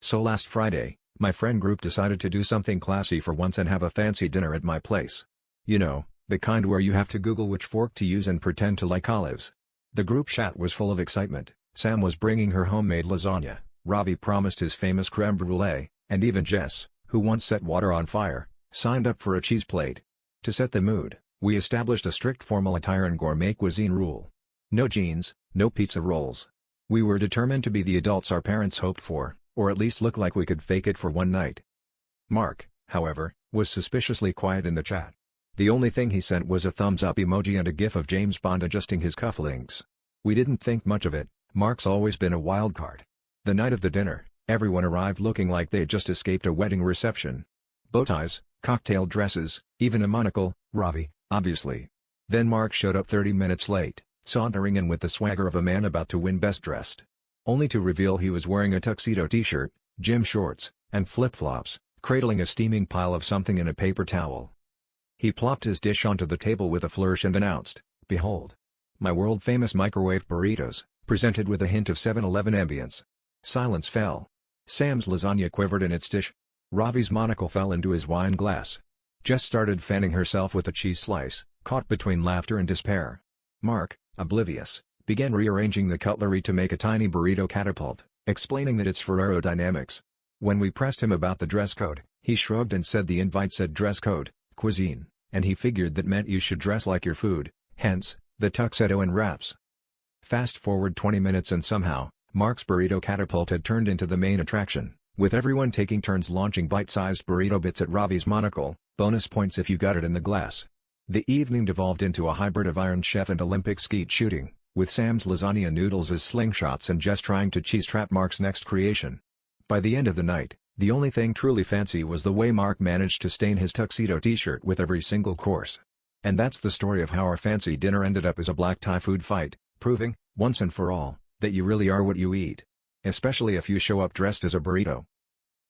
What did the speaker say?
So last Friday, my friend group decided to do something classy for once and have a fancy dinner at my place. You know, the kind where you have to Google which fork to use and pretend to like olives. The group chat was full of excitement. Sam was bringing her homemade lasagna, Ravi promised his famous creme brulee, and even Jess, who once set water on fire, signed up for a cheese plate. To set the mood, we established a strict formal attire and gourmet cuisine rule. No jeans, no pizza rolls. We were determined to be the adults our parents hoped for, or at least look like we could fake it for one night. Mark, however, was suspiciously quiet in the chat. The only thing he sent was a thumbs-up emoji and a gif of James Bond adjusting his cufflinks. We didn't think much of it. Mark's always been a wild card. The night of the dinner, everyone arrived looking like they'd just escaped a wedding reception. Bow ties, cocktail dresses, even a monocle, Ravi, obviously. Then Mark showed up 30 minutes late, sauntering in with the swagger of a man about to win Best Dressed. Only to reveal he was wearing a tuxedo t-shirt, gym shorts, and flip-flops, cradling a steaming pile of something in a paper towel. He plopped his dish onto the table with a flourish and announced, "Behold, my world-famous microwave burritos, presented with a hint of 7-Eleven ambience." Silence fell. Sam's lasagna quivered in its dish. Ravi's monocle fell into his wine glass. Jess started fanning herself with a cheese slice, caught between laughter and despair. Mark, oblivious, began rearranging the cutlery to make a tiny burrito catapult, explaining that it's for aerodynamics. When we pressed him about the dress code, he shrugged and said the invite said dress code, cuisine, and he figured that meant you should dress like your food, hence, the tuxedo and wraps. Fast forward 20 minutes and somehow, Mark's burrito catapult had turned into the main attraction, with everyone taking turns launching bite-sized burrito bits at Ravi's monocle, bonus points if you got it in the glass. The evening devolved into a hybrid of Iron Chef and Olympic skeet shooting, with Sam's lasagna noodles as slingshots and Jess trying to cheese-trap Mark's next creation. By the end of the night, the only thing truly fancy was the way Mark managed to stain his tuxedo t-shirt with every single course. And that's the story of how our fancy dinner ended up as a black tie food fight, proving, once and for all, that you really are what you eat. Especially if you show up dressed as a burrito.